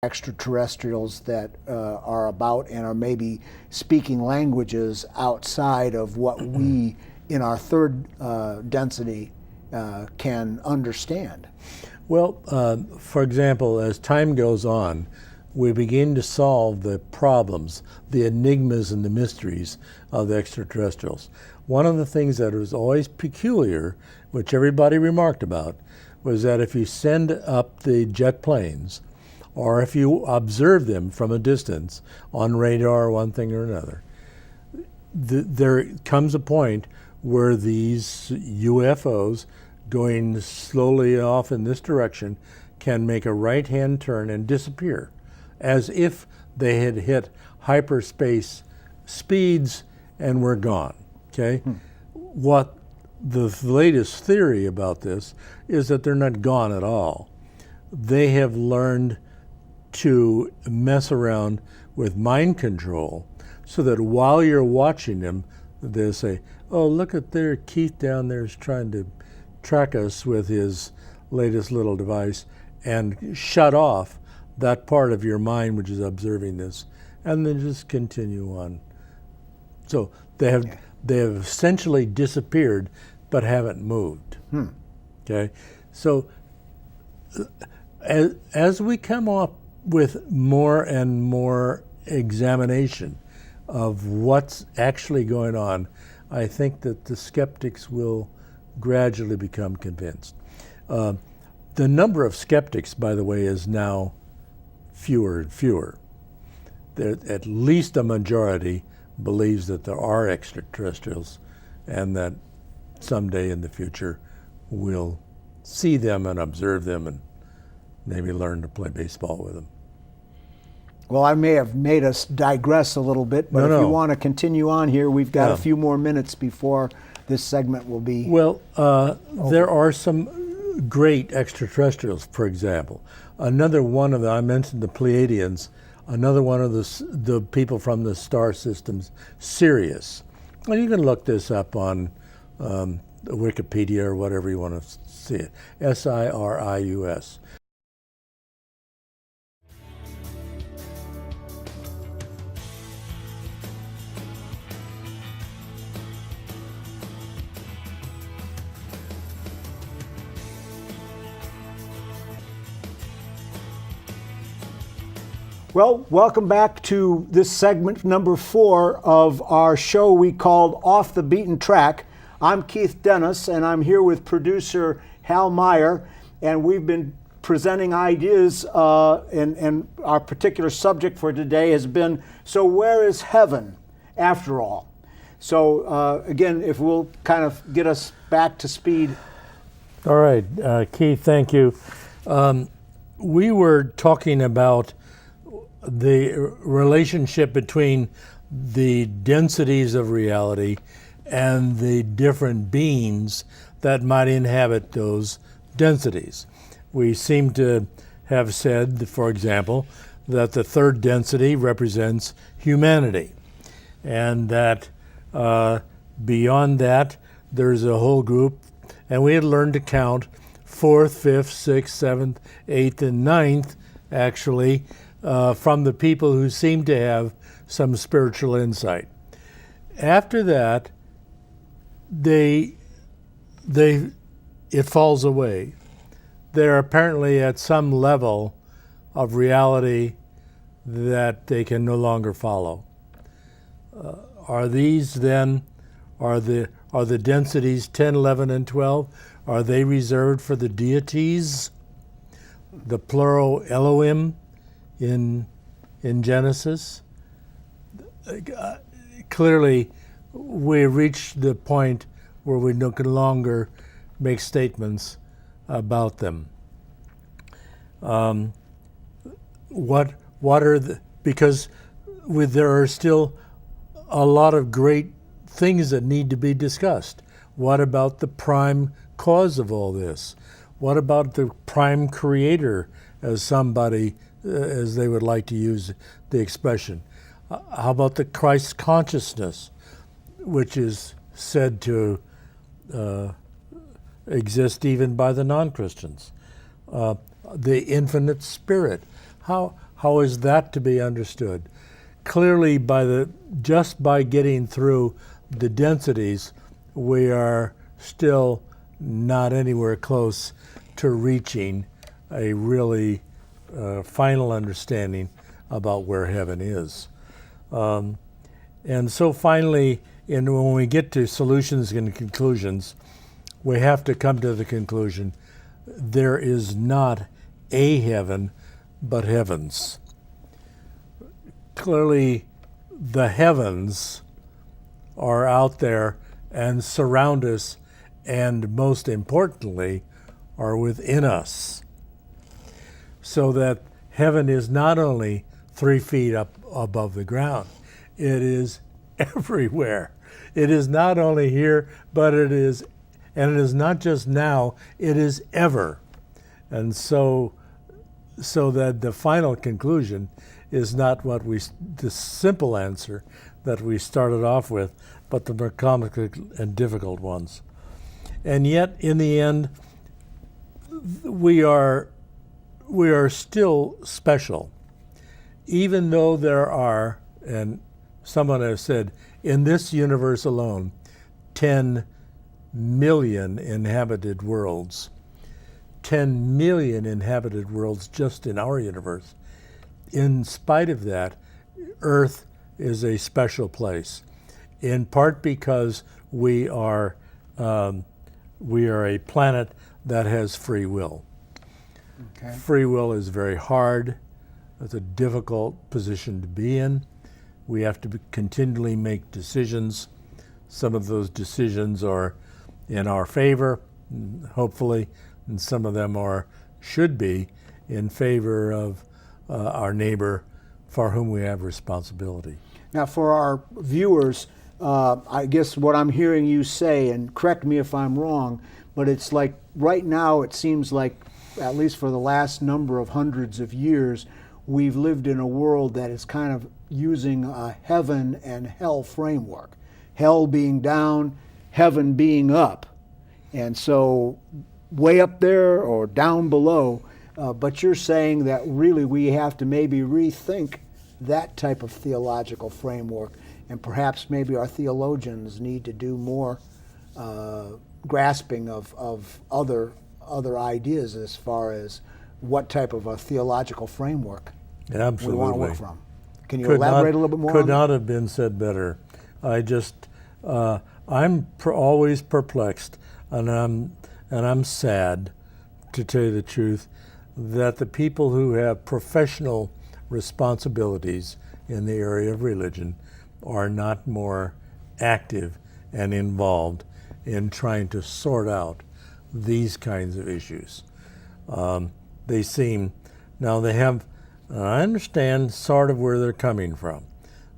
extraterrestrials that are about and are maybe speaking languages outside of what we in our third density can understand? Well, for example, as time goes on, we begin to solve the problems, the enigmas and the mysteries of the extraterrestrials. One of the things that was always peculiar, which everybody remarked about, was that if you send up the jet planes, or if you observe them from a distance on radar or one thing or another, there comes a point where these UFOs going slowly off in this direction can make a right-hand turn and disappear, as if they had hit hyperspace speeds and were gone, okay? What the latest theory about this is that they're not gone at all. They have learned to mess around with mind control so that while you're watching them, they'll say, oh, look at there, Keith down there is trying to track us with his latest little device, and shut off that part of your mind which is observing this, and then just continue on. So they have essentially disappeared but haven't moved. Okay, so as we come up with more and more examination of what's actually going on, I think that the skeptics will gradually become convinced. The number of skeptics, by the way, is now fewer and fewer. At least a majority believes that there are extraterrestrials and that someday in the future we'll see them and observe them and maybe learn to play baseball with them. Well, I may have made us digress a little bit, but if you want to continue on here, we've got a few more minutes before this segment will be. Well, there are some great extraterrestrials, for example. Another one of them, I mentioned the Pleiadians, another one of the people from the star systems, Sirius. And you can look this up on Wikipedia or whatever you want to see it, Sirius. Well, welcome back to this segment number 4 of our show we called Off the Beaten Track. I'm Keith Dennis, and I'm here with producer HAL MEIER, and we've been presenting ideas, and our particular subject for today has been, so where is heaven after all? So again, if we'll kind of get us back to speed. All right, Keith, thank you. We were talking about the relationship between the densities of reality and the different beings that might inhabit those densities. We seem to have said, for example, that the third density represents humanity, and that beyond that there's a whole group, and we had learned to count 4th, 5th, 6th, 7th, 8th, and 9th actually from the people who seem to have some spiritual insight. After that, it falls away. They're apparently at some level of reality that they can no longer follow. Are these then, are the densities 10, 11, and 12, are they reserved for the deities, the plural Elohim in Genesis? Clearly, we reached the point where we no longer make statements about them. What are the, because there are still a lot of great things that need to be discussed. What about the prime cause of all this? What about the prime creator, as somebody, as they would like to use the expression? How about the Christ consciousness, which is said to exist even by the non-Christians? The infinite spirit. How How is that to be understood? Clearly, just by getting through the densities, we are still not anywhere close to reaching a really final understanding about where heaven is. And so finally, when we get to solutions and conclusions, we have to come to the conclusion there is not a heaven, but heavens. Clearly, the heavens are out there and surround us, and most importantly, are within us. So that heaven is not only 3 feet up above the ground, it is everywhere. It is not only here, but it is not just now, it is ever. And so that the final conclusion is not the simple answer that we started off with, but the more complicated and difficult ones. And yet, in the end, we are still special, even though there are, and someone has said, in this universe alone, 10 million inhabited worlds. 10 million inhabited worlds just in our universe. In spite of that, Earth is a special place, in part because we are a planet that has free will. Okay. Free will is very hard. It's a difficult position to be in. We have to continually make decisions. Some of those decisions are in our favor, hopefully, and some of them should be in favor of our neighbor for whom we have responsibility. Now, for our viewers, I guess what I'm hearing you say, and correct me if I'm wrong, but it's like right now it seems like, at least for the last number of hundreds of years, we've lived in a world that is kind of using a heaven and hell framework. Hell being down, heaven being up. And so way up there or down below, but you're saying that really we have to maybe rethink that type of theological framework, and perhaps maybe our theologians need to do more grasping of other ideas as far as what type of a theological framework Absolutely. we want to work from. Can you elaborate a little bit more? Could not have been said better. I'm always perplexed, and I'm sad, to tell you the truth, that the people who have professional responsibilities in the area of religion are not more active and involved in trying to sort out these kinds of issues. They have, I understand sort of where they're coming from.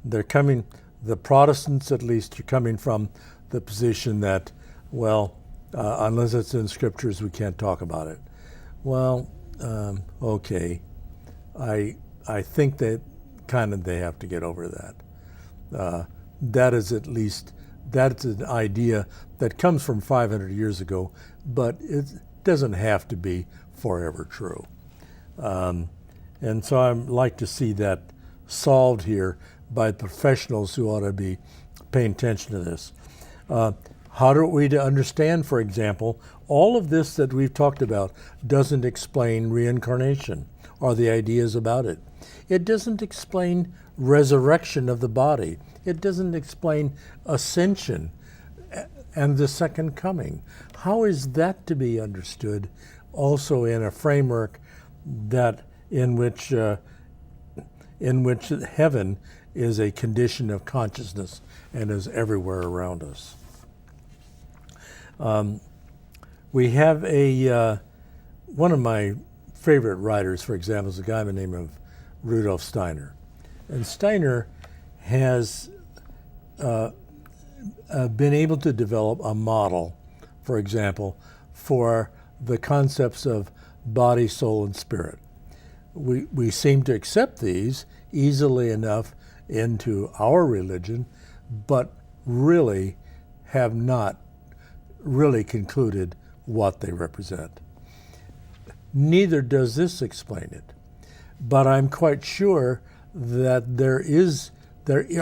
The Protestants at least are coming from the position that, well, unless it's in scriptures, we can't talk about it. Well, okay. I think that kind of they have to get over that. That's an idea that comes from 500 years ago, but it doesn't have to be forever true. And so I'd like to see that solved here by professionals who ought to be paying attention to this. How are we to understand, for example, all of this that we've talked about doesn't explain reincarnation or the ideas about it. It doesn't explain resurrection of the body. It doesn't explain ascension and the second coming. How is that to be understood also in a framework in which heaven is a condition of consciousness and is everywhere around us? We have one of my favorite writers, for example, is a guy by the name of Rudolf Steiner. And Steiner has been able to develop a model, for example, for the concepts of body, soul, and spirit. We seem to accept these easily enough into our religion, but really have not really concluded what they represent. Neither does this explain it. but I'm quite sure that there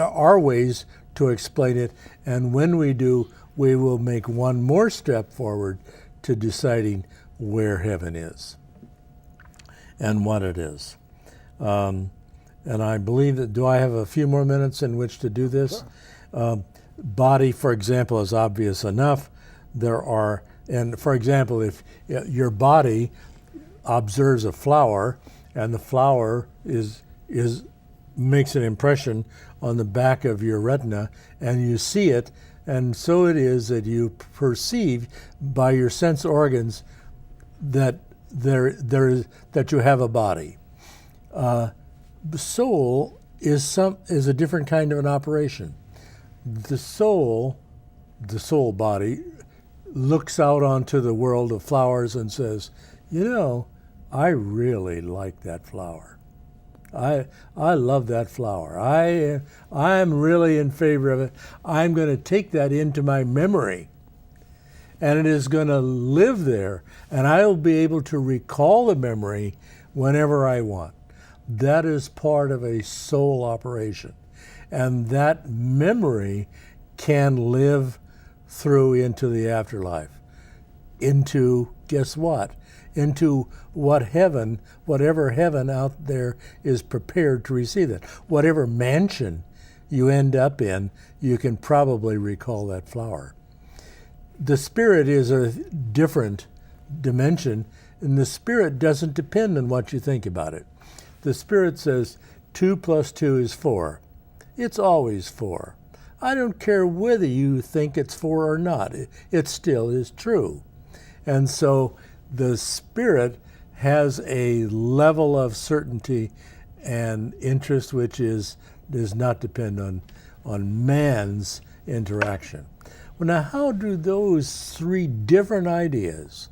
are ways to explain it, and when we do, we will make one more step forward to deciding where heaven is and what it is. And I believe that, do I have a few more minutes in which to do this? Sure. Body, for example, is obvious enough. And for example, if your body observes a flower and the flower makes an impression on the back of your retina and you see it, and so it is that you perceive by your sense organs that that you have a body. The soul is a different kind of an operation. The soul body looks out onto the world of flowers and says, I really like that flower. I love that flower. I'm really in favor of it. I'm going to take that into my memory, and it is going to live there, and I'll be able to recall the memory whenever I want. That is part of a soul operation, and that memory can live through into the afterlife, into, guess what? Into whatever heaven out there is prepared to receive it. Whatever mansion you end up in, you can probably recall that flower. The spirit is a different dimension, and the spirit doesn't depend on what you think about it. The spirit says 2 + 2 is 4. It's always 4. I don't care whether you think it's 4 or not. It still is true. And so the spirit has a level of certainty and interest which does not depend on man's interaction. Well, now, how do those three different ideas,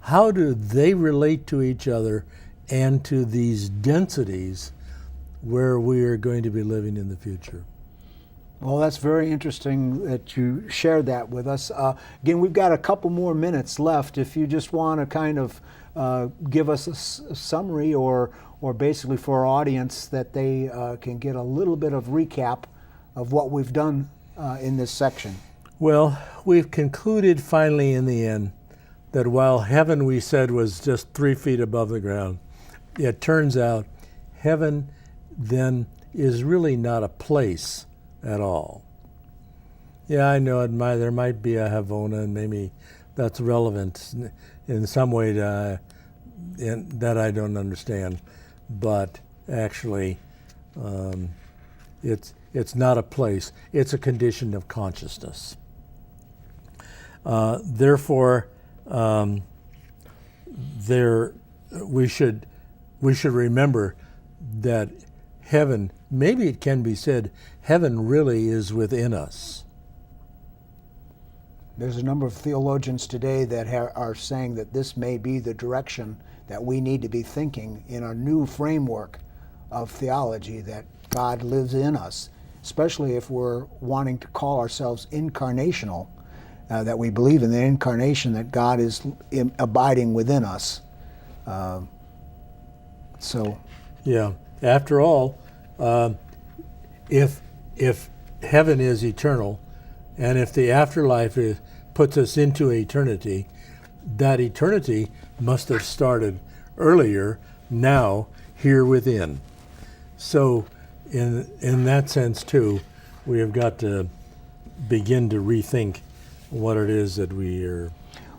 how do they relate to each other and to these densities where we are going to be living in the future? Well, that's very interesting that you shared that with us. Again, we've got a couple more minutes left. If you just want to kind of give us a summary or basically for our audience that they can get a little bit of recap of what we've done in this section. Well, we've concluded finally in the end that while heaven, we said, was just 3 feet above the ground, it turns out heaven then is really not a place at all. Yeah, I know there might be a Havona, and maybe that's relevant in some way that I don't understand. But actually, it's not a place. It's a condition of consciousness. Therefore, we should remember that heaven, maybe it can be said, heaven really is within us. There's a number of theologians today that are saying that this may be the direction that we need to be thinking in our new framework of theology, that God lives in us, especially if we're wanting to call ourselves incarnational, that we believe in the incarnation, that God is abiding within us. Yeah. After all, if heaven is eternal, and if the afterlife puts us into eternity, that eternity must have started earlier, now, here within. So in that sense, too, we have got to begin to rethink what it is that we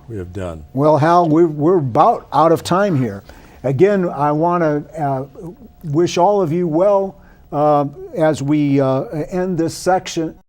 have done. Well, Hal, we're about out of time here. Again, I want to wish all of you well as we end this section.